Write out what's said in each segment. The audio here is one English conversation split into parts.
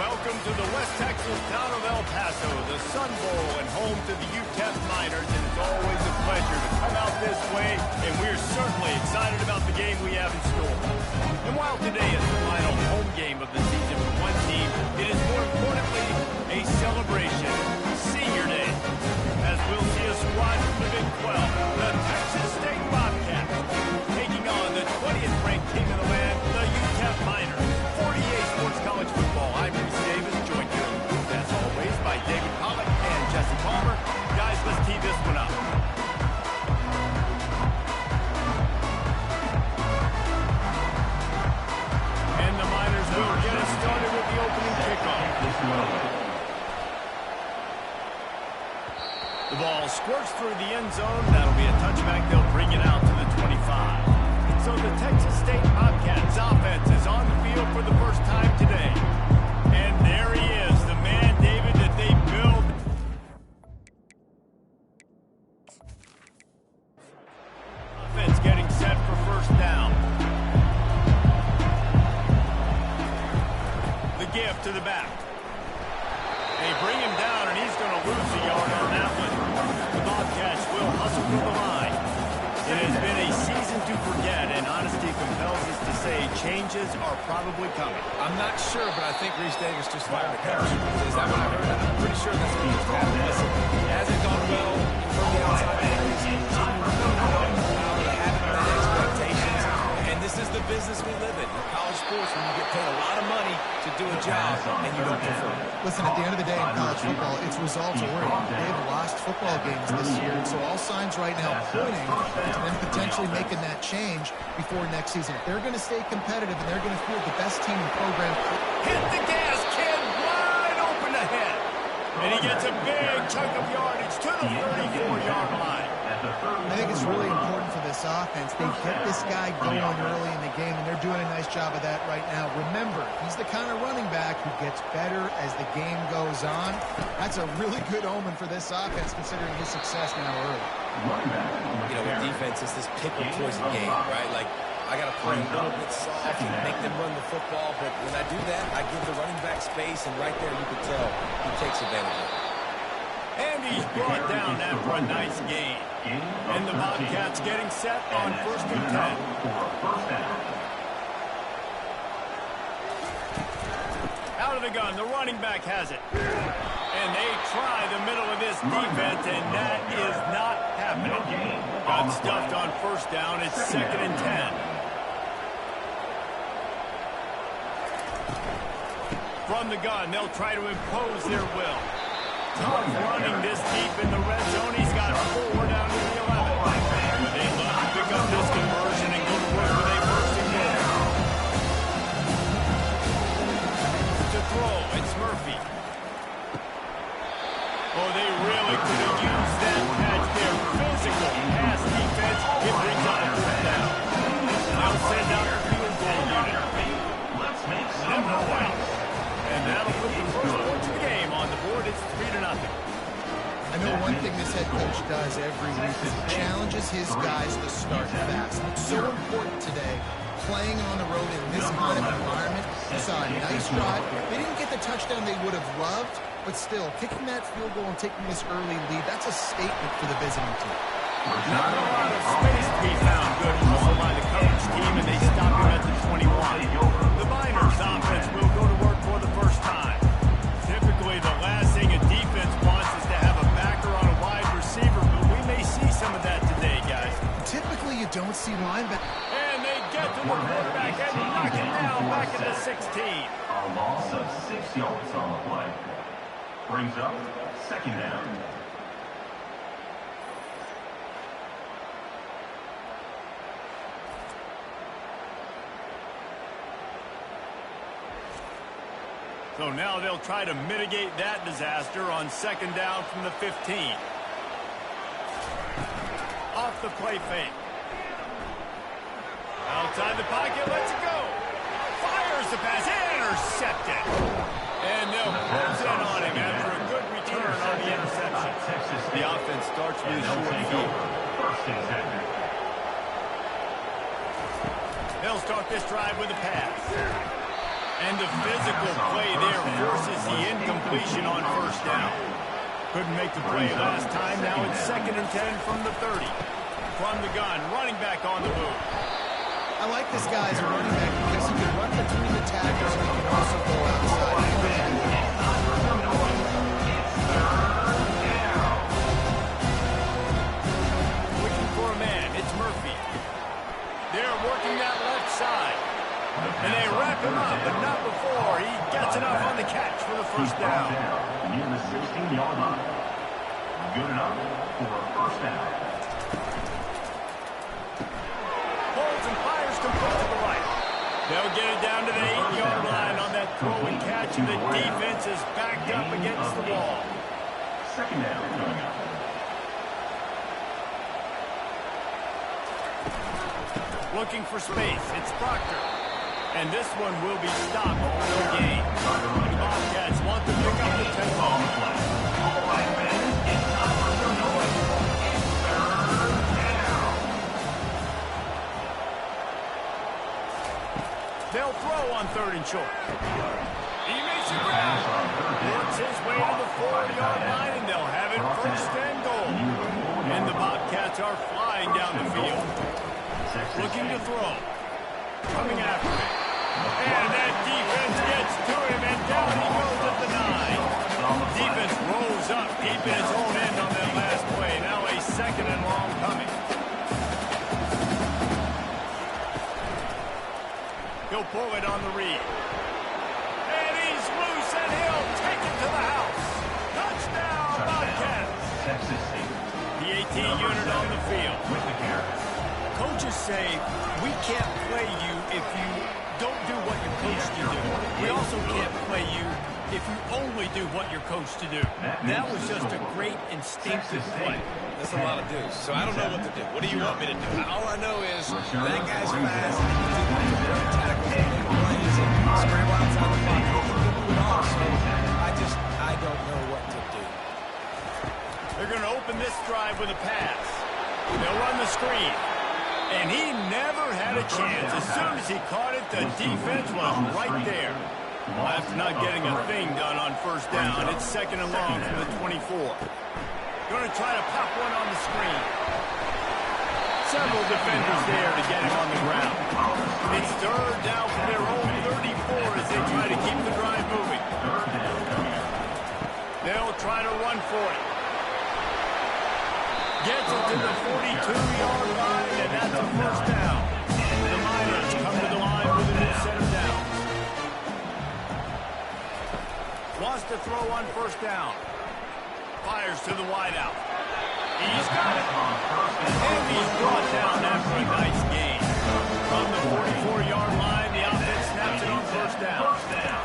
Welcome to the West Texas town of El Paso, the Sun Bowl and home to the UTEP Miners, and it's always a pleasure to come out this way, and we're certainly excited about the game we have in store. And while today is the final home game of the season for one team, it is more importantly a celebration, Senior Day, as we'll see a squad from the Big 12, the Texas State Bobcats, taking on the 20th ranked team in the land, the UTEP Miners. 48 Sports College Football. I'm Reese Davis, joined here in the booth, as always, by David Pollock and Jesse Palmer. Guys, let's tee this one up. And the Miners will get us started with the opening kickoff. The ball squirts through the end zone. That'll be a touchback. They'll bring it out to the 25. So the Texas State Bobcats offense is on the field for the first time today. And there he is, the man, David, that they build. Offense getting set for first down. The give to the back. They bring him down, and he's going to lose a yard on that one. The Bobcats will hustle to the line. It has been a season to forget, and honesty compels us to say changes are probably coming. I'm not sure, but I think Reese Davis just fired a coach. Is that what I heard? I'm pretty sure that's what just happened. Listen, it hasn't gone well from the outside. They haven't met expectations, and this is the business we live in. In college sports, when you get paid a lot of money to do a job and you don't perform. Listen, at the end of the day in college football, it's results oriented. They've lost football games this year, and so all signs right now pointing to them potentially making that change before next season. If they're going to stay competitive and they're going to field the best team in the program. Hit the gas, kid, wide open ahead. And he gets a big chunk of yardage to the 34-yard line. I think it's really important for this offense. They get this guy going early in the game, and they're doing a nice job of that right now. Remember, he's the kind of running back who gets better as the game goes on. That's a really good omen for this offense, considering his success now early. You know, with defense, it's this pick or poison game, right? Like, I got to play a little bit soft and make them run the football, but when I do that, I give the running back space, and right there you can tell he takes advantage of it. And he's brought down after a nice gain. And the Bobcats getting set on 1st and 10. Out of the gun, the running back has it. And they try the middle of this defense, and that is not happening. Got stuffed on 1st down. It's 2nd and 10. From the gun, they'll try to impose their will. Tough running this deep in the red zone. He's got 4 down to the 11. But they love to pick up this conversion and go to work with a 1st and goal. To throw, it's Murphy. Oh, they really could have used that patch there. Physical pass defense. It brings up a 4th down. They'll send out the field goal unit. Never quite. And that'll put the first points of the game on the board. It's 3-0. I know one thing this head coach does every week is he challenges his guys to start fast. It's so important today, playing on the road in this kind of environment. You saw a nice drive. They didn't get the touchdown they would have loved, but still, kicking that field goal and taking this early lead, that's a statement for the visiting team. Not a lot of space to be found. Good hustle by the coverage team, and they stop him at the 21. The Miners offense will go to work for the first time. Typically, the last thing a defense wants is to have a backer on a wide receiver, but we may see some of that today, guys. Typically, you don't see linebackers. And they get to the quarterback and knock it down back at the 16. A loss of 6 yards on the play. Brings up 2nd down. So now they'll try to mitigate that disaster on 2nd down from the 15. Off the play fake. Outside the pocket, lets it go. Fires the pass, intercepted. And they'll close in on him after a good return on the interception. The offense starts with a short field. They'll start this drive with a pass. And the physical play there forces the incompletion on first down. Couldn't make the play last time. Now it's 2nd and 10 from the 30. From the gun, running back on the move. I like this guy as a running back because he can run between the tackles and he can also go outside. Looking for a man. It's Murphy. They're working that left side. And they wrap him up, but not before he gets enough on the catch for the first down. Near the 16-yard line. Good enough for a first down. Holds and fires complete to the right. They'll get it down to the 8-yard line on that throw and catch, and the defense is backed up against the wall. Second down coming up. Looking for space. It's Proctor. And this one will be stopped for no gain. The Bobcats want to pick up the tempo. All right, man. It's time for some noise. It's third down. They'll throw on 3rd and short. He makes a grab. Works his way to the 4-yard line, and they'll have it 1st and goal. And the Bobcats are flying down the field. Looking to throw. Coming after it. And that defense gets to him, and down he goes at the 9. Defense rolls up deep in his own end on that last play. Now a 2nd and long coming. He'll pull it on the read. And he's loose, and he'll take it to the house. Touchdown, Bobcats. Texas State. The 18 unit on the field. With the carry. Coaches say we can't play you if you don't do what you're coached to do. We also can't play you if you only do what you're coached to do. That was just a great instinctive play. That's a lot of dudes, so I don't know what to do. What do you want me to do? All I know is that guy's fast, and he can do tackles and make plays and scramble outside the pocket. He can do it all, so I don't know what to do. They're going to open this drive with a pass. They'll run the screen. And he never had a chance. As soon as he caught it, the defense was right there. After not getting a thing done on first down, it's 2nd and long from the 24. Going to try to pop one on the screen. Several defenders there to get him on the ground. It's 3rd down from their own 34 as they try to keep the drive moving. They'll try to run for it. Gets it to the 42-yard line, and that's a first down. The Miners come to the line with a new set of downs. Wants to throw on first down. Fires to the wideout. He's got it. And he's brought down after a nice gain. From the 44-yard line, the offense snaps it on first down.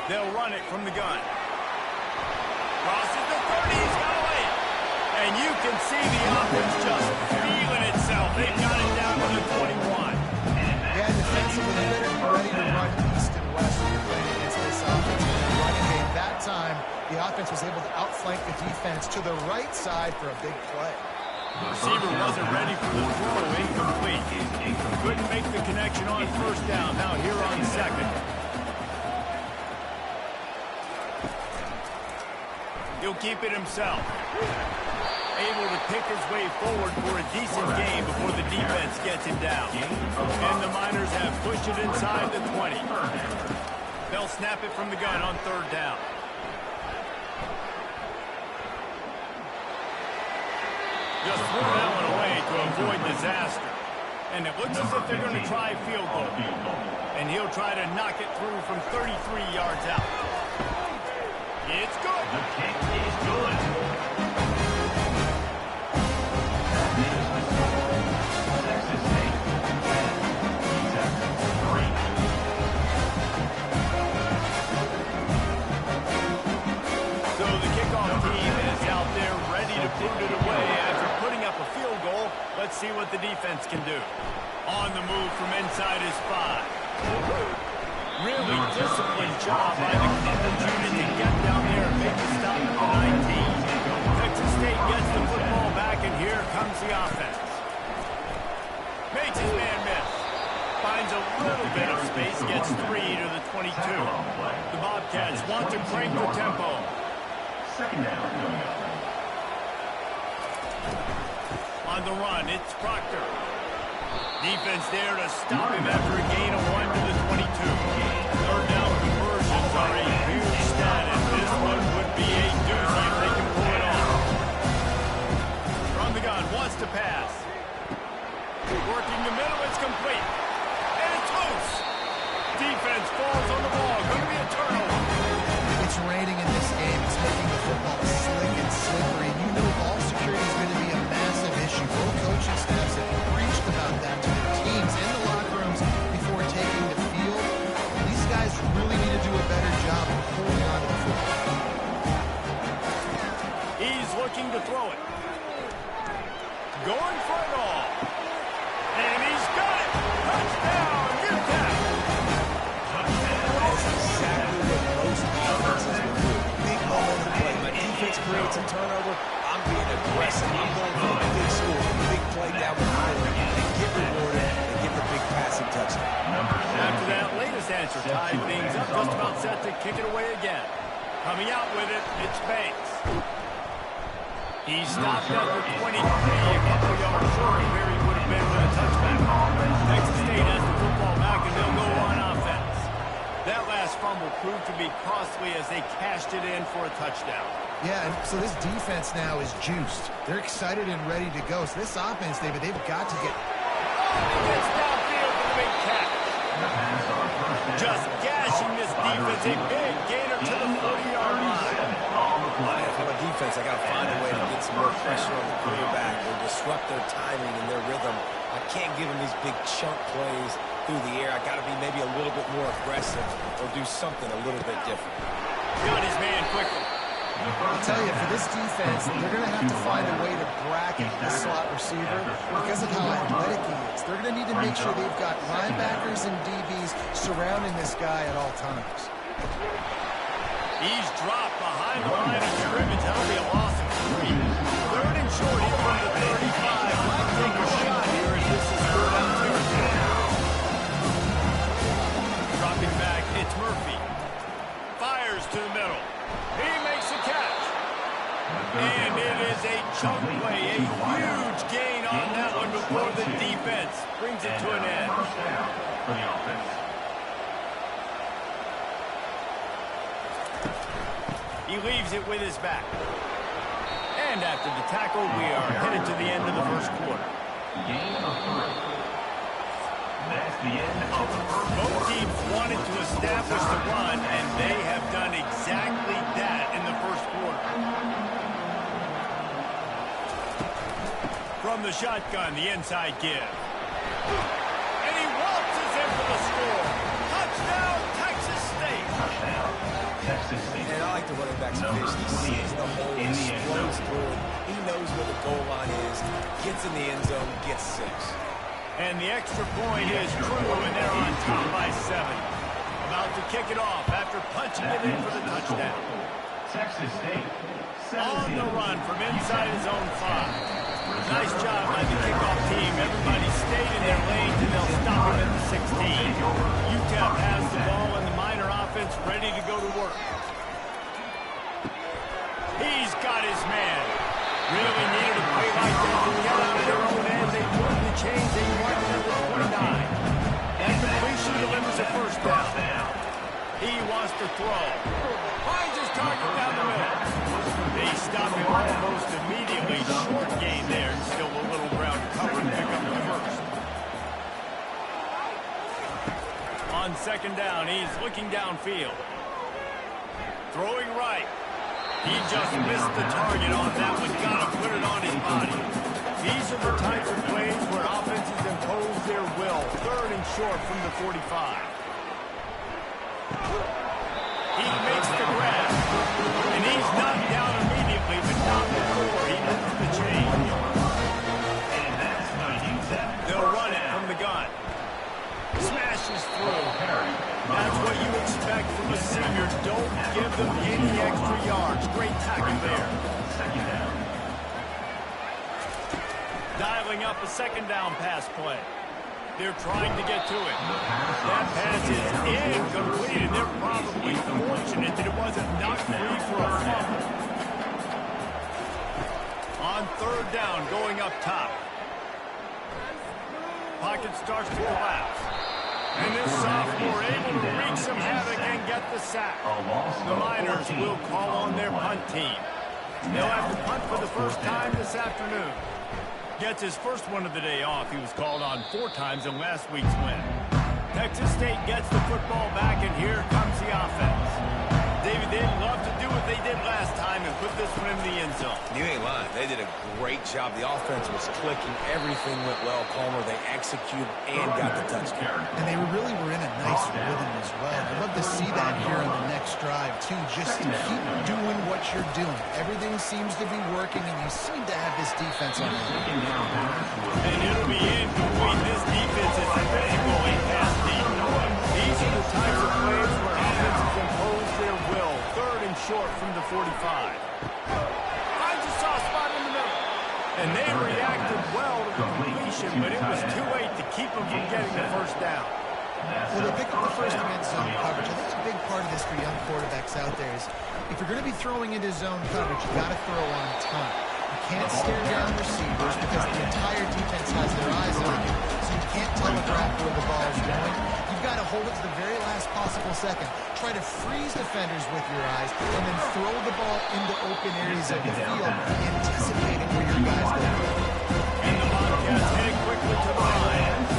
They'll run it from the gun. Crosses the 30, he's got away. And you can see the offense just feeling itself. They've got it down to the 21. Yeah, defensively, they better be ready to run east and west when you're playing against this offense. In the running game, that time, the offense was able to outflank the defense to the right side for a big play. The receiver wasn't ready for the throw. Incomplete. Couldn't make the connection on first down. Now here on 2nd. He'll keep it himself. Able to pick his way forward for a decent gain before the defense gets him down. And the Miners have pushed it inside the 20. They'll snap it from the gun on 3rd down. Just threw that one away to avoid disaster. And it looks as if they're going to try field goal. And he'll try to knock it through from 33 yards out. It's good. The kick is good. Texas State. Texas 3. So the kickoff team is out there ready to put it away after putting up a field goal. Let's see what the defense can do. On the move from inside his 5. Really disciplined job by the coverage unit to get down there and make the stop at the 19. Texas State gets the football back, and here comes the offense. Makes his man miss. Finds a little bit of space, gets 3 to the 22. The Bobcats want to crank the tempo. Second down coming up. On the run, it's Proctor. Defense there to stop him after a gain of 1 to the 22. Third down conversions are a huge stat, and this one would be a doozy if they can pull it off. From the gun, wants to pass. Working the middle, it's complete. And it's loose. Defense falls on the ball. Going to be a turnover. It's raining in this game. It's making the football slick and slippery. And you know ball security is going to be a massive issue. Both coaching staffs have preached about that to their teams in the locker rooms before taking the field. These guys really need to do a better job of holding on to the football. He's looking to throw it. Going for it all. And he's got it. Touchdown, UTEP. That's exactly what most defenses will do. Big momentum play. My defense creates a turnover. I'm being aggressive. I'm going for a big score, a big play down the field, and get rewarded and get the big passing touchdown. After that latest answer tied things up, just about set to kick it away again. Coming out with it, it's Banks. He stopped at the 23, a couple yards short of where he would have been with a touchback. Texas State has the football back, and they'll go on offense. That last fumble proved to be costly as they cashed it in for a touchdown. Yeah, and so this defense now is juiced. They're excited and ready to go. So this offense, David, they've got to get... Gets downfield for the big catch. Just gashing this defense, a big gainer to the 40-yard line. If I'm a defense, I got to find a way to get some more pressure on the quarterback or disrupt their timing and their rhythm. I can't give them these big chunk plays through the air. I got to be maybe a little bit more aggressive or do something a little bit different. Got his man quickly. I'll tell you, for this defense, they're going to have to find a way to bracket the slot receiver because of how athletic he is. They're going to need to make sure they've got linebackers and DBs surrounding this guy at all times. He's dropped behind the line of scrimmage. That'll be a loss of 3. Third and short here from the 35. Might take a shot here as this is third down territory. Dropping back, it's Murphy. Fires to the middle. He makes the catch. And it is a chunk play, a huge gain on that one before the defense brings it to an end. First down for the offense. He leaves it with his back. And after the tackle, we are headed to the end of the first quarter. Gain of 3. That's the end of the first Both quarter. teams wanted to establish the run, and they have done exactly that in the first quarter. From the shotgun, the inside give. And he waltzes in for the score. Touchdown, Texas State. Touchdown, Texas State. And I like the running back's vision. He sees the hole, in the end explodes zone. through it. He knows where the goal line is, gets in the end zone, gets 6. And the extra point is true, and they're on top by 7. About to kick it off after punching it in for the touchdown. Texas State. On the run from inside his own 5. Nice job by the kickoff team. Everybody stayed in their lanes, and they'll stop him at the 16. UTEP has the ball, and the Miner offense ready to go to work. He's got his man. Really needed a play like that to get out of their own end. They pulled the chains. They mark number 29. And completion delivers a first down. He wants to throw. Finds his target down the middle. They stop him almost immediately. Short gain there. Still a little ground cover to pick up the first. On second down, he's looking downfield. Throwing right. He just missed the target on that one. Got to put it on his body. These are the types of plays where offenses impose their will. Third and short from the 45. He makes the grab. And he's knocked down immediately, but not before he moves the chain. And that's how you that. They'll run it from the gun. Smashes through. That's what you expect from a senior. Don't give them any extra yards. Great tackle there. Second down. Dialing up a second down pass play. They're trying to get to it. That pass is incomplete, and they're probably fortunate that it wasn't knocked free for a fumble. On third down, going up top. Pocket starts to collapse. And this sophomore able to wreak some havoc and get the sack. The Miners will call on their punt team. They'll have to punt for the first time this afternoon. Gets his first one of the day off. He was called on 4 times in last week's win. Texas State gets the football back, and here comes the offense. David, they'd love to do what they did last time and put this one in the end zone. You ain't lying. They did a great job. The offense was clicking. Everything went well. Palmer, they executed and got the touchdown. And they really were in a nice rhythm as well. I'd love to see that here on the next drive, too. Just keep doing what you're doing. Everything seems to be working, and you seem to have this defense on it. And it'll be incomplete. This defense is going past deep. These are the types of plays where offenses impose their will. Third and short from the 45. Finds a soft spot in the middle. And they reacted well to the completion, but it was too late to keep them from getting the first down. Well, they pick up the first against zone coverage. I think a big part of this for young quarterbacks out there is if you're going to be throwing into zone coverage, you got to throw on time. You can't stare down receivers because the entire defense has their eyes on you, so you can't telegraph where the ball is going. You've got to hold it to the very last possible second. Try to freeze defenders with your eyes, and then throw the ball into open areas of the field, anticipating where your guys go. And the Bobcats heading quickly to the line.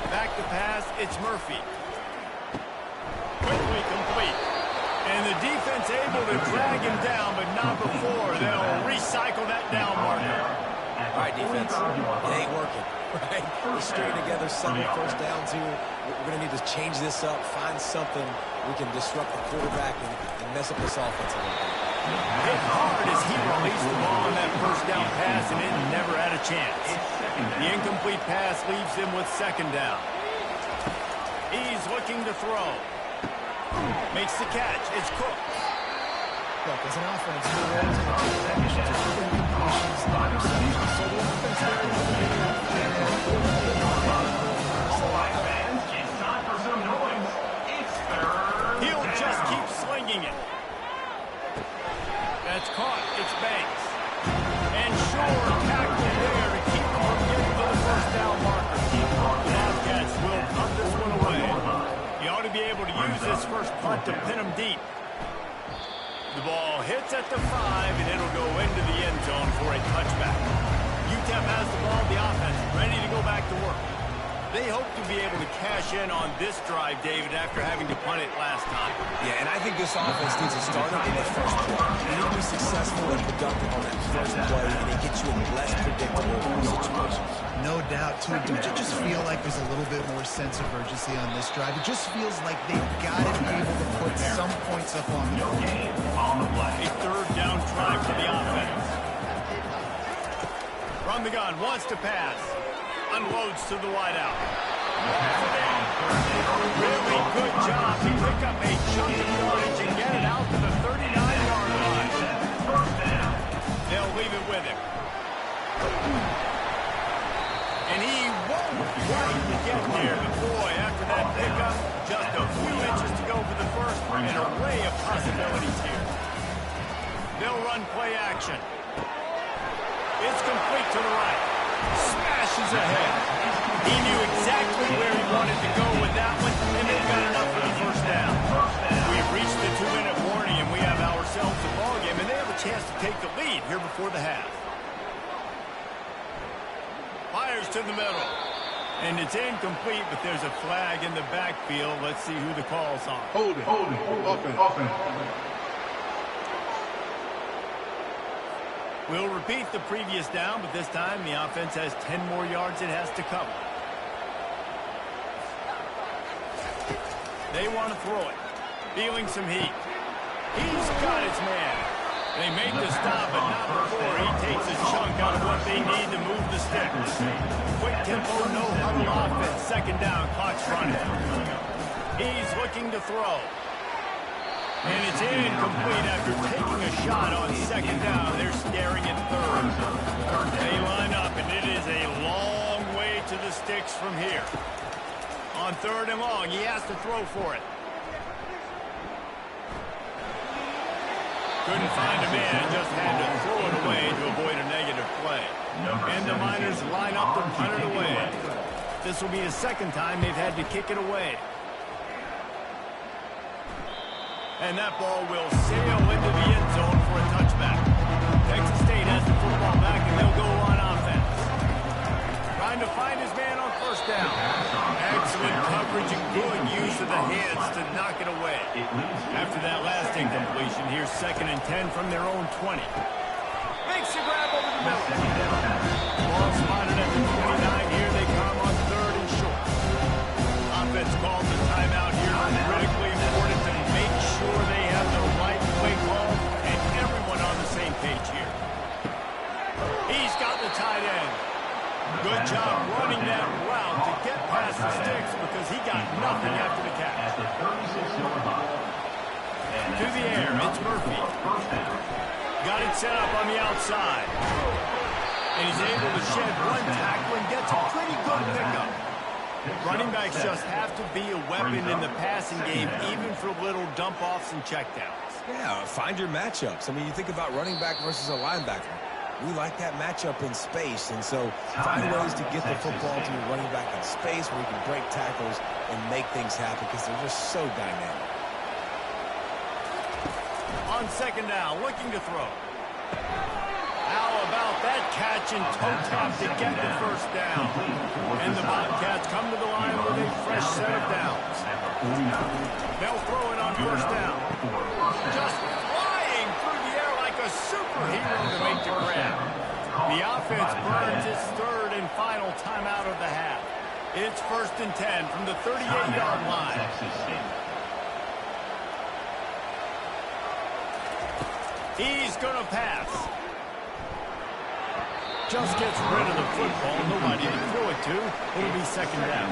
Back to pass, it's Murphy. Quickly complete. And the defense able to drag him down, but not before. They'll recycle that down marker. All right, defense, it ain't working, right? We're stringing together 7 first downs here. We're going to need to change this up, find something we can disrupt the quarterback and mess up this offense a little bit. Hit hard as he released the ball on that first down pass, and it never had a chance. The incomplete pass leaves him with second down. He's looking to throw. Makes the catch. It's Cook. Look, as an offense, you're rolling to the executions or even completions. So the offense there is It's time for some noise. It's third. He'll just keep slinging it. That's caught. It's Banks. And Shore tackle there to keep him from getting to the first down marker. The Bobcats will punt this one away. You ought to be able to use this first punt to pin him deep. The ball hits at the 5, and it'll go into the end zone for a touchback. UTEP has the ball, the offense ready to go back to work. They hope to be able to cash in on this drive, David, after having to punt it last time. Yeah, and I think this offense needs to start in the first play. You need to be successful and productive on that first play, and it gets you in less predictable situations. no doubt, too. Don't you just feel like there's a little bit more sense of urgency on this drive? It just feels like they've got to be able to put some points up on the board. A third down try for the offense. From the gun, wants to pass. Unloads to the wideout. Really good job to pick up a chunk of yardage and get it out to the 39-yard line. They'll leave it with him. And he won't quite get there. But boy, after that pickup, just a few inches to go for the first, and an array of possibilities here. They'll run play action. It's complete to the right. Smashes ahead. He knew exactly where he wanted to go with that one, and they've got enough for the first down. We've reached the 2-minute warning, and we have ourselves a ball game, and they have a chance to take the lead here before the half. Fires to the middle. And it's incomplete, but there's a flag in the backfield. Let's see who the call's on. Hold it. Offense. We'll repeat the previous down, but this time the offense has 10 more yards it has to cover. They want to throw it. Feeling some heat. He's got his man. They make the stop, but not before he takes a chunk out of what they need to move the sticks. Quick tempo, no huddle offense. Second down, clock's running. He's looking to throw. And it's incomplete after taking a shot on second down. They're staring at third. They line up, and it is a long way to the sticks from here. On third and long, he has to throw for it. Couldn't find a man, just had to throw it away to avoid a negative play. And the Miners line up to punt it away. This will be the second time they've had to kick it away. And that ball will sail into the end zone for a touchback. Texas State has the football back, and they'll go on offense. Trying to find his man on first down. Excellent coverage and good use of the hands to knock it away. After that last incompletion, here's 2nd and 10 from their own 20. Makes the grab over the middle. Ball spotted at the 29. Here they come on 3rd and short. Offense calls a timeout here. Critically important to make sure they have the right play call and everyone on the same page here. He's got the tight end. Good job running that route to get past the sticks because he got nothing after the catch. To the air, it's Murphy. Got it set up on the outside. And he's able to shed one tackle and gets a pretty good pickup. Running backs just have to be a weapon in the passing game, even for little dump-offs and checkdowns. Yeah, find your matchups. I mean, you think about running back versus a linebacker. We like that matchup in space, and so find ways to get the football to your running back in space where you can break tackles and make things happen because they're just so dynamic. On 2nd down, looking to throw. How about that catch and toe tap to get the first down? And the Bobcats come to the line with a fresh set of downs. They'll throw it on first down. Just flying through the air like a superhero to make the grab. The offense burns its 3rd and final timeout of the half. It's 1st and 10 from the 38-yard line. He's going to pass. Just gets rid of the football. Nobody to throw it to. It'll be 2nd down.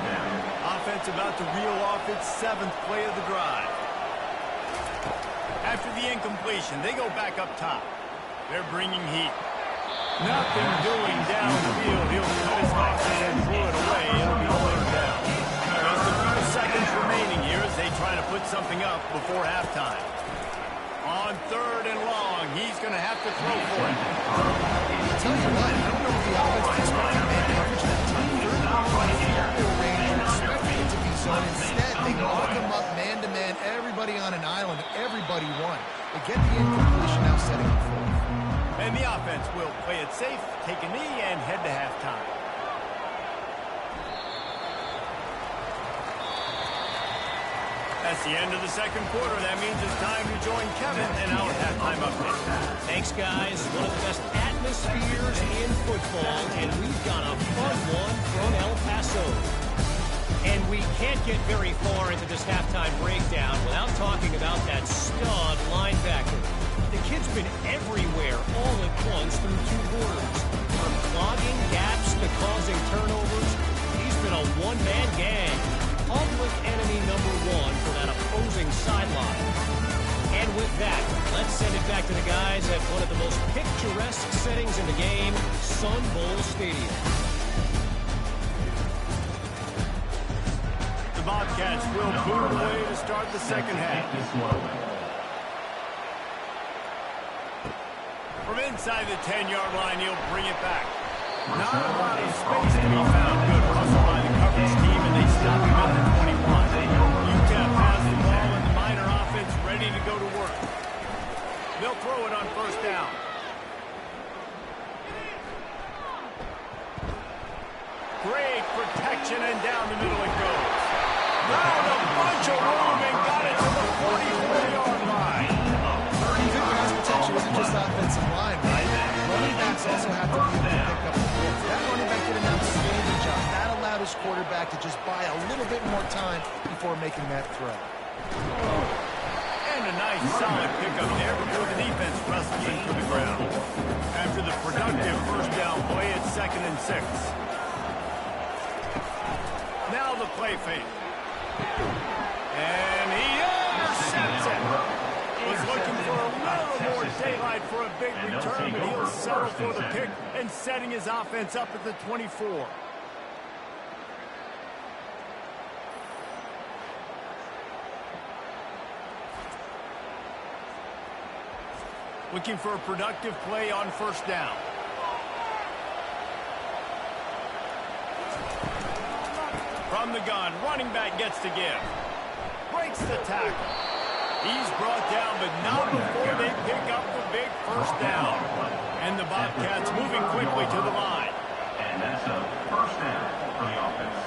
Offense about to reel off its 7th play of the drive. After the incompletion, they go back up top. They're bringing heat. Nothing doing downfield. He'll cut his losses and throw it away. It'll be 3rd down. Just a few seconds remaining here as they try to put something up before halftime. On 3rd and long, he's going to have to throw for it. I'll tell you what, I don't know if the offense was expecting man coverage that time. 3rd and long on the field range, you're expecting it to be zone. Instead, they lock him up man-to-man, everybody on an island, everybody won. They get the incompletion, now setting up for it. And the offense will play it safe, take a knee, and head to halftime. That's the end of the 2nd quarter. That means it's time to join Kevin and our halftime update. Thanks, guys. One of the best atmospheres in football, and we've got a fun one from El Paso. And we can't get very far into this halftime breakdown without talking about that stud linebacker. The kid's been everywhere all at once through 2 quarters. From clogging gaps to causing turnovers, he's been a one-man gang. Public enemy #1 for that opposing sideline. And with that, let's send it back to the guys at one of the most picturesque settings in the game, Sun Bowl Stadium. The Bobcats will boot away to start the 2nd half. From inside the 10-yard line, he'll bring it back. Not a lot of space to be found. Good hustle by the coverage team, and they stop him at the 21. UTEP has the ball, and the Miner offense ready to go to work. They'll throw it on first down. Great protection, and down the middle it goes. Found a bunch of room and got it to the 44-yard line. Good pass protection isn't just offensive line, right? Running backs also have to be able to pick up the blitz. That running back did an outstanding job. That allowed his quarterback to just buy a little bit more time before making that throw. And a nice solid pickup there before the defense wrestled into the ground. After the productive first down play, it's 2nd and 6. Now the play fake. And he intercepts it. daylight for a big return, but he'll settle for the pick and setting his offense up at the 24. Looking for a productive play on first down. From the gun, running back gets to give. Breaks the tackle. He's brought down, but not before they pick up the big first down. And the Bobcats moving quickly to the line. And that's a first down for the offense.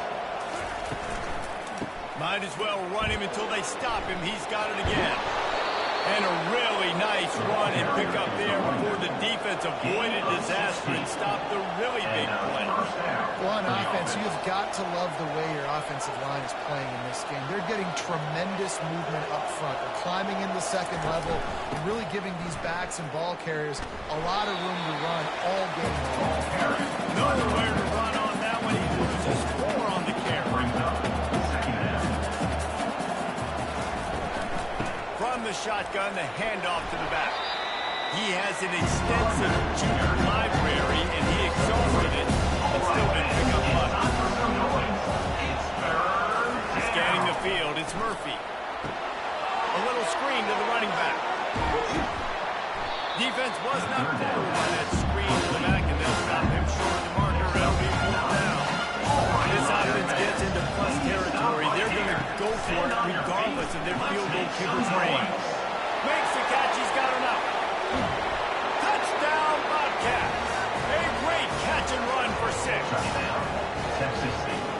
Might as well run him until they stop him. He's got it again. And a really nice run and pick up there before the defense avoided disaster and stopped the really big play. Well, on offense, you've got to love the way your offensive line is playing in this game. They're getting tremendous movement up front. They're climbing in the second level and really giving these backs and ball carriers a lot of room to run all game long. Nowhere to run on that one. He loses 4 on the carry. From the shotgun, the handoff to the back. He has an extensive junior library, and he exhausted it, but still didn't pick up much. Scanning the field, it's Murphy. A little screen to the running back. Defense was not fooled by that screen to the back, and they'll stop him short of the marker. It'll be pulled down. This offense gets into plus territory. They're going to go for it regardless of their field goal kicker's range. Makes the catch. He's got enough. Touchdown, Bobcats. A great catch and run for 6.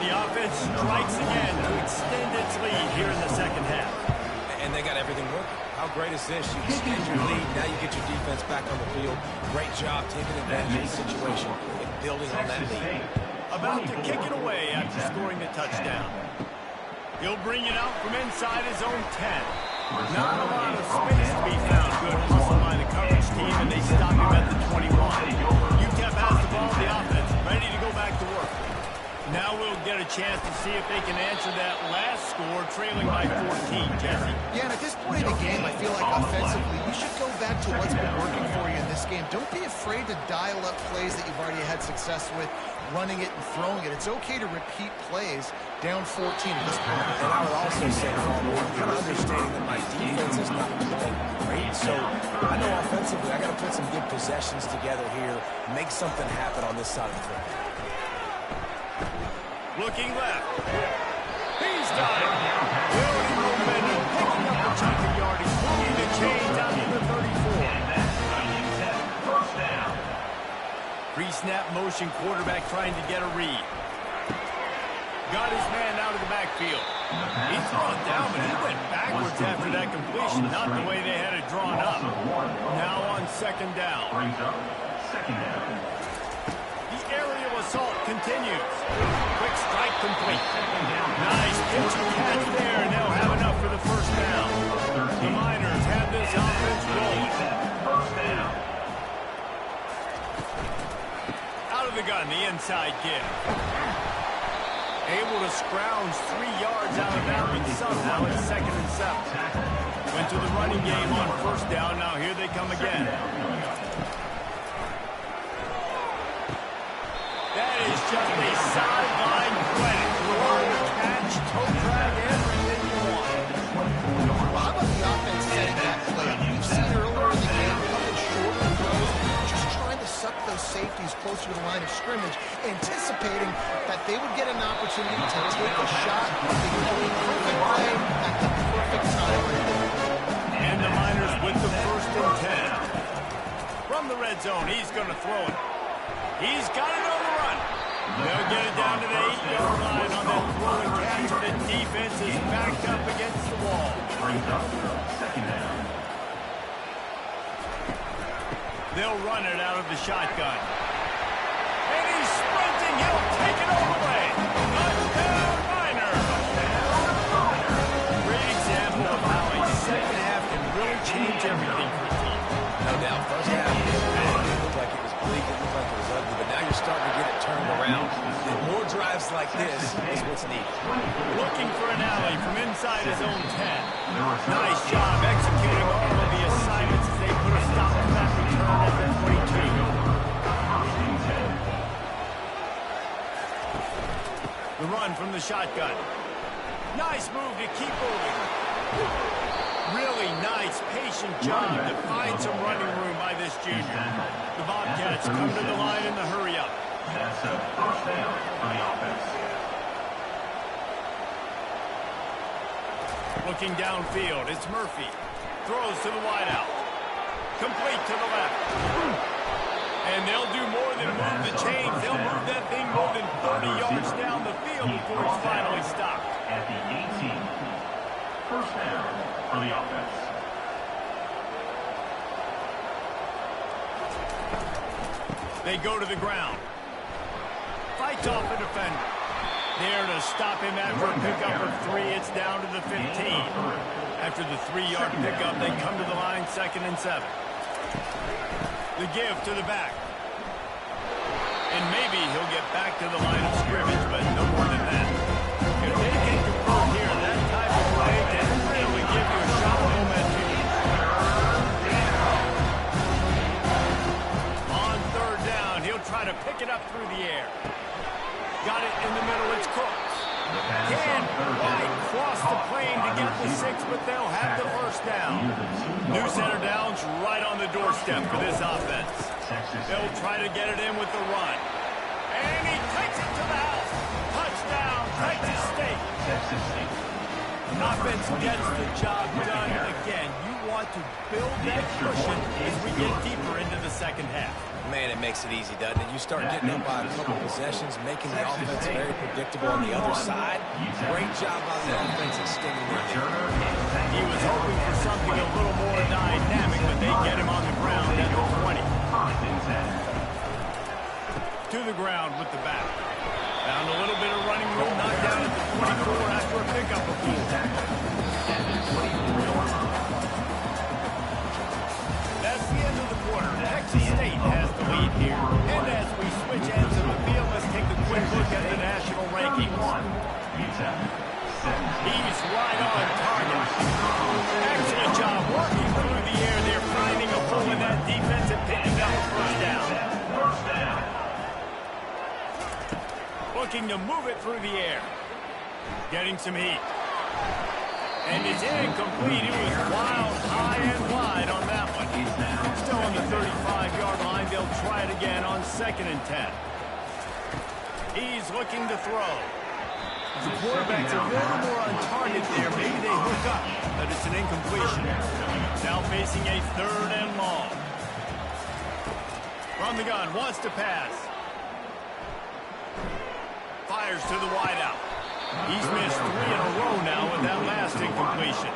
The offense strikes again to extend its lead here in the second half. And they got everything working. How great is this? You extend your lead. Now you get your defense back on the field. Great job taking advantage of the situation and building on that lead. About to kick it away after scoring the touchdown. He'll bring it out from inside his own 10. Not a lot of space to be found. Good hustle by the coverage team, and they stop him at the 21. UTEP has the ball, the offense, ready to go back to work. Now we'll get a chance to see if they can answer that last score, trailing by 14, Jesse. Yeah, and at this point in the game, I feel like offensively, you should go back to what's been working for you in this game. Don't be afraid to dial up plays that you've already had success with, running it and throwing it. It's okay to repeat plays down 14 at this point. And I would also say, I'm kind of understanding that my defense is not playing great. So I know offensively, I got to put some good possessions together here, make something happen on this side of the football. Looking left. He's got it. Building momentum, picking up a chunk of yardage, moving the chains out to the 34. Pre-snap motion, quarterback trying to get a read. Got his man out of the backfield. He's brought down, but he went backwards after that completion, not the way they had it drawn up. Now on second down. The aerial assault continues. Quick strike complete. Nice pitch and catch there, and they'll have enough for the first down. The Miners have this offense rolling. Out of the gun, the inside give. Able to scrounge 3 yards out of bounds somehow at 2nd and 7. Went to the running game on first down. Now here they come again. That is just a sideline credit. Run, catch, toe drag, everything you want. Well, how about the offense setting that play? We've seen earlier in the game a couple shorter throws, just trying to suck those safeties closer to the line of scrimmage, anticipating that they would get an opportunity to take a shot. They would do a perfect play at the perfect time. And the Miners with the 1st and 10. From the red zone, he's going to throw it. He's got it on the run. They'll get it down to the 8-yard line on that throw and catch. The defense is backed up against the wall. They'll run it out of the shotgun. And he's sprinting. He'll take it all the way. Touchdown, Miners. Great example of how a second half can really change everything for a team. No doubt. First half, it looked like it was bleak. It looked like it was ugly. But now you're starting to get it turned around. And more drives like this is what's needed. Looking for an alley from inside his own 10. Nice job executing all of the assignments as they put a stop to The run from the shotgun. Nice move to keep moving. Really nice, patient job to find some running room by this junior. The Bobcats come to the line in the hurry-up. That's a first down for the offense. Looking downfield, it's Murphy. Throws to the wideout. Complete to the left. And they'll do more than move the chains. They'll move that thing more than 30 yards down the field before it's finally stopped. At the 18. First down for the offense. They go to the ground. Fights off the defender. There to stop him after a pickup of 3. It's down to the 15. After the 3-yard pickup, they come to the line 2nd and 7. The give to the back. And maybe he'll get back to the line of scrimmage, but no more than that. If they can convert here, that type of play can really give you a shot of momentum. On 3rd down, he'll try to pick it up through the air. Got it in the middle, it's Cooks. Can't quite cross the plane to get the 6, but they'll have the first down. New center down's right on the doorstep for this offense. They'll try to get it in with the run. And he takes it to the house. Touchdown, Texas State. Offense gets the job done again. You want to build that cushion as we get deeper into the second half. Man, it makes it easy, doesn't it? You start getting up by a couple possessions, making the offense very predictable on the other side. Great job by the offense extending their lead. He was hoping for something a little more dynamic, but they get him on the ground at the 20. To the ground with the back. Found a little bit of running room, knocked down at the 24 after a pickup of 4. That's the end of the quarter. Texas State has the lead here. And as we switch ends of the field, let's take a quick look at the national rankings. He's right on target. Excellent job working through the air. They're finding a hole in that defense and picking up a first down. Looking to move it through the air. Getting some heat. And it's incomplete. It was wild, high and wide on that one. Still on the 35-yard line. They'll try it again on 2nd and 10. He's looking to throw. The quarterback's a little more on target there. Maybe they hook up, but it's an incompletion. Now facing a 3rd and long. From the gun, wants to pass. Fires to the wideout. He's missed 3 in a row now with that last incompletion.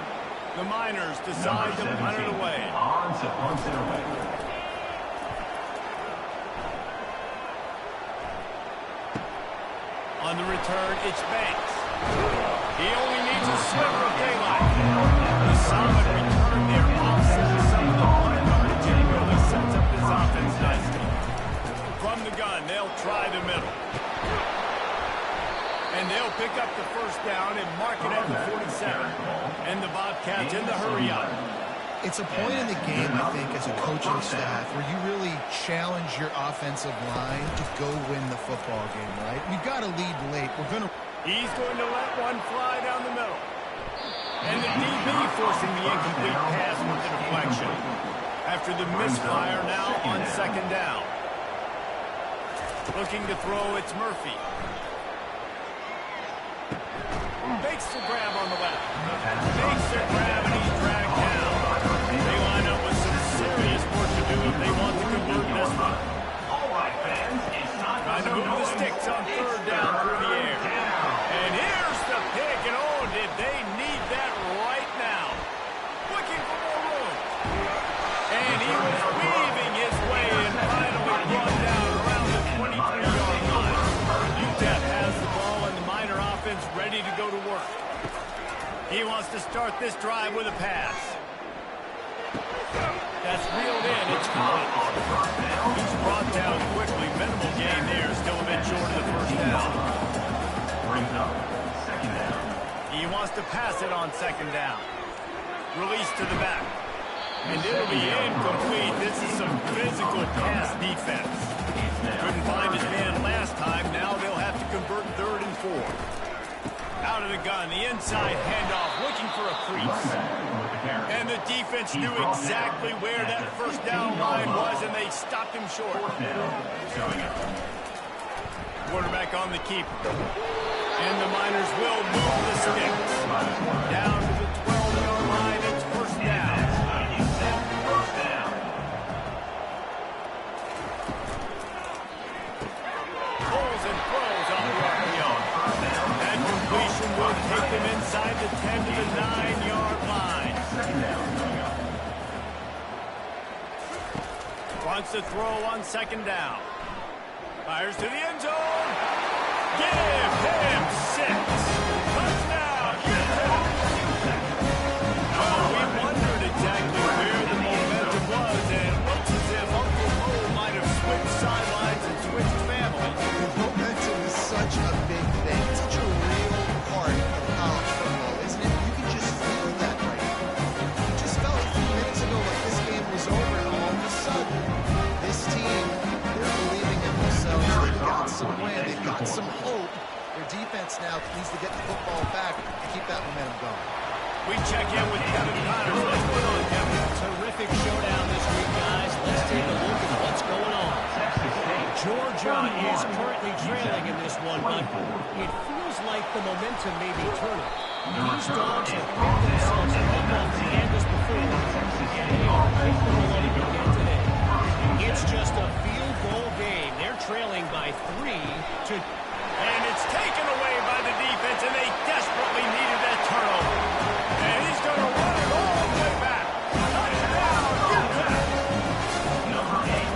The Miners decide to punt it away. On to punt it away. On the return, it's Banks. He only needs a sliver of daylight. The solid return there offsets some of the punt yardage and really sets up this offense nicely. From the gun, they'll try the middle. And they'll pick up the first down and mark it at the 47. And the Bobcats in the hurry-up. It's a point in the game, I think, as a coaching staff, where you really challenge your offensive line to go win the football game, right? We've got to lead late. He's going to let one fly down the middle. And the DB forcing the incomplete pass with the deflection. After the misfire, now on 2nd down. Looking to throw, it's Murphy. Makes the grab on the left. Makes the grab and he's dragged down. They line up with some serious work to do if they want to convert this one. All right, fans, it's not trying to move the sticks on 3rd down through the air. And here's the pick, and oh, did they need that right now. Looking for more room. And he was weaving his way and finally brought down around the 23-yard line. UTEP has the ball and the Miner offense ready to go to work. He wants to start this drive with a pass. That's reeled in. It's caught. He's brought down quickly. Minimal gain there. Still a bit short of the first down. Brings up 2nd down. He wants to pass it on 2nd down. Release to the back. And it'll be incomplete. This is some physical pass defense. Couldn't find his man last time. Now they'll have to convert convert 3rd and 4. Out of the gun, the inside handoff, looking for a crease. And the defense knew exactly where that first down line was, and they stopped him short. Quarterback on the keeper. And the Miners will move the sticks. Down to the 12-yard line, it's first down. Pulls and throws on the RPO. That completion will take them inside the 10 to the 9-yard line. Wants to throw on 2nd down. Fires to the end zone. Give him 6. Touchdown, Utah. Well, we wondered exactly where the momentum was, and it looks as if Uncle Mo might have switched sidelines and switched families. Momentum is such a big thing. It's such a real part of college football, isn't it? You can just feel that right now. You just felt a few minutes ago like this game was over, and all of a sudden, this team, they're believing in themselves. They've got some plan. They've got some hope. Their defense now needs to get the football back and keep that momentum going. We check in with Kevin Connors. What's going on, Kevin? Terrific showdown this week, guys. Let's take a look at what's going on. Georgia is currently trailing in this one, but it feels like the momentum may be turning. These dogs have picked themselves up off the canvas before, and they are capable of it again today. It's just a field goal game. They're trailing by 3 to... And it's taken away by the defense, and they desperately needed that turnover. And he's going to run it all the way back. Touchdown, Utah!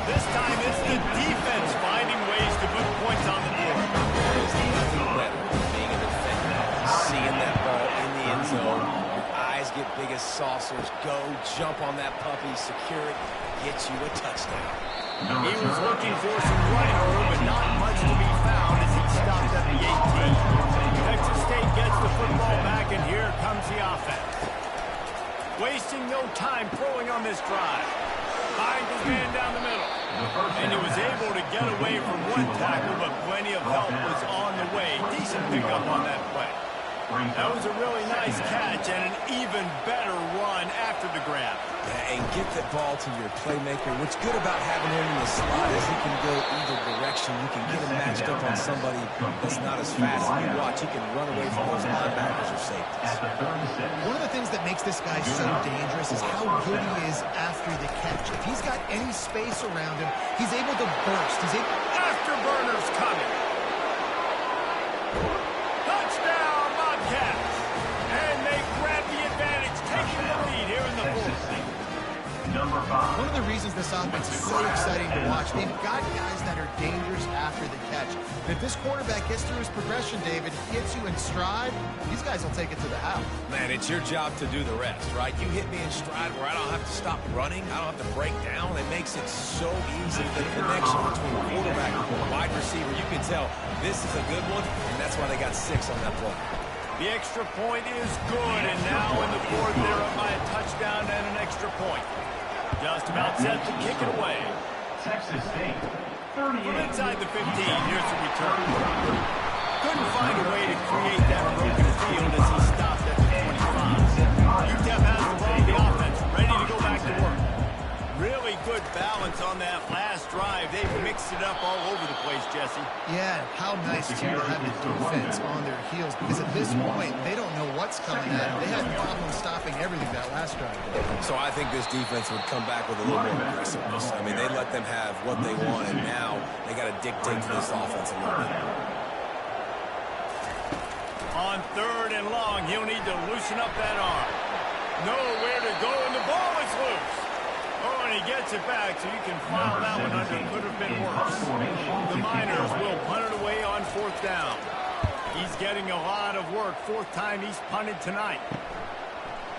This time it's the defense finding ways to put points on the board. There's nothing better than being a defender. Seeing that ball in the end zone, your eyes get big as saucers. Go, jump on that puppy, secure it, get you a touchdown. He was looking for some running room, but not much to be found as he stopped at the 18. Texas State gets the football back, and here comes the offense. Wasting no time throwing on this drive. Finds his man down the middle. And he was able to get away from one tackle, but plenty of help was on the way. Decent pickup on that play. That was a really nice catch and an even better run after the grab. Yeah, and get that ball to your playmaker. What's good about having him in the slot is he can go either direction. You can get him matched up on somebody that's not as fast. And you watch, he can run away from those linebackers or safeties. One of the things that makes this guy so dangerous is how good he is after the catch. If he's got any space around him, he's able to burst. He's able... Afterburners coming. Touchdown, Bobcats. And they grab the advantage, taking the lead here in the 4th. One of the reasons this offense is so exciting to watch, they've got guys that are dangerous after the catch. And if this quarterback gets through his progression, David, gets you in stride, these guys will take it to the house. Man, it's your job to do the rest, right? You hit me in stride where I don't have to stop running. I don't have to break down. It makes it so easy. The connection between quarterback and wide receiver, you can tell this is a good one, and that's why they got 6 on that play. The extra point is good, and now in the 4th, they're up by a touchdown and an extra point. Just about set to kick it away. Texas State, From inside the 15, here's the return. Couldn't find a way to create that broken field as he stopped at the 25. UTEP has the ball, the offense, ready to go back to work. Really good balance on that last drive. They've mixed it up all over the place, Jesse. Yeah, how nice, too, to have the defense on their heels, because at this point, they don't know what's coming at them. They had problems stopping everything that last drive. So I think this defense would come back with a little more aggressiveness. I mean, they let them have what they want, and now they got to dictate to this offense a little bit. On 3rd and long, he'll need to loosen up that arm. Nowhere to go, and the ball is loose. Oh, and he gets it back, so you can file that one under. Could have been worse. The Miners will punt it away on 4th down. He's getting a lot of work. 4th time he's punted tonight.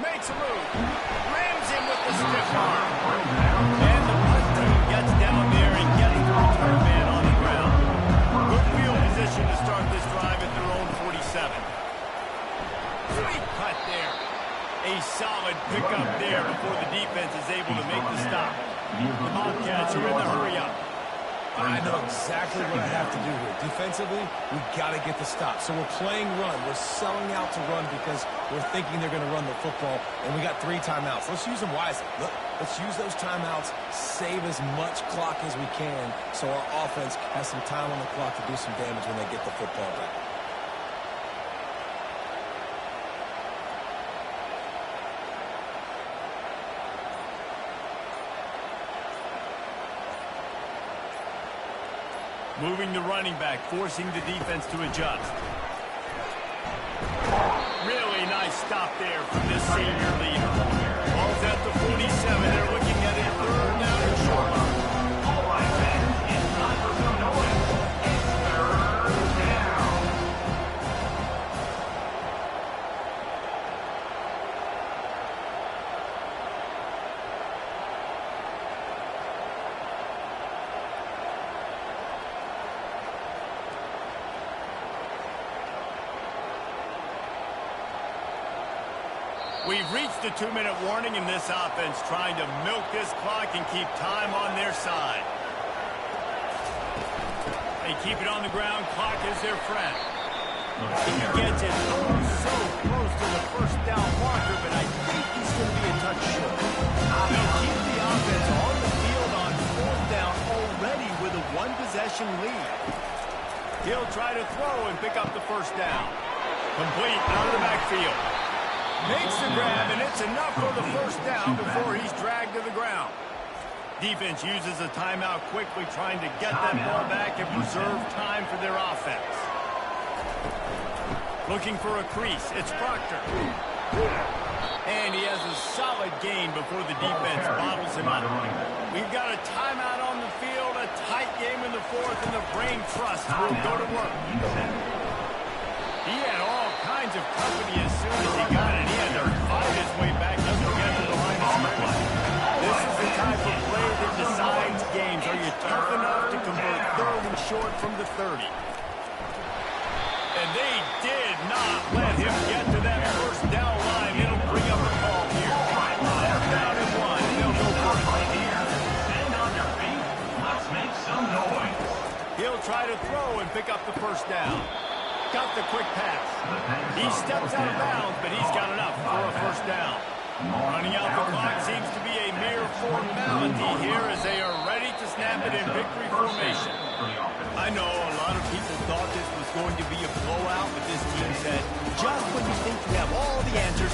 Makes a move. Rams him with the stiff arm. And the punt team gets down there and gets the return man on the ground. Good field position to start this drive at their own 47. Sweet cut there. A solid pickup there before the defense is able to make the stop. The Bobcats are in the hurry up. I know exactly what I have to do here. Defensively, we got to get the stop. So we're playing run. We're selling out to run because we're thinking they're going to run the football, and we got 3 timeouts. Let's use them wisely. Look, let's use those timeouts, save as much clock as we can so our offense has some time on the clock to do some damage when they get the football back. Moving the running back, forcing the defense to adjust. Really nice stop there from this senior leader. Ball's at the 47. They're looking at a 3rd down and short. All right, man. It's time for some noise. It's 3rd down. We've reached the 2-minute warning in this offense, trying to milk this clock and keep time on their side. They keep it on the ground. Clock is their friend. He gets it so close to the 1st down marker, but I think he's going to be a touch short. They'll keep the offense on the field on 4th down already with a 1-possession lead. He'll try to throw and pick up the 1st down. Complete out of the backfield. Makes the grab, and it's enough for the 1st down before he's dragged to the ground. Defense uses a timeout quickly, trying to get that ball back and preserve time for their offense. Looking for a crease. It's Proctor. And he has a solid gain before the defense bottles him up. We've got a timeout on the field, a tight game in the 4th, and the Brain Trust will go to work. He had all kinds of company as soon as he got it. He had to fight his way back up to get to the line of scrimmage. This is the type of play that decides games. Are you tough enough to convert 3rd and short from the 30? And they did not let him get to that 1st down line. It'll bring up a call here. 4th down and 1. They'll go for it. Stand on your feet. Let's make some noise. He'll try to throw and pick up the 1st down. Got the quick pass. He steps out of bounds, but he's got enough for a 1st down. Running out the clock seems to be a mere formality here as they are ready to snap it in victory formation. I know a lot of people thought this was going to be a blowout, but this team said, just when you think you have all the answers,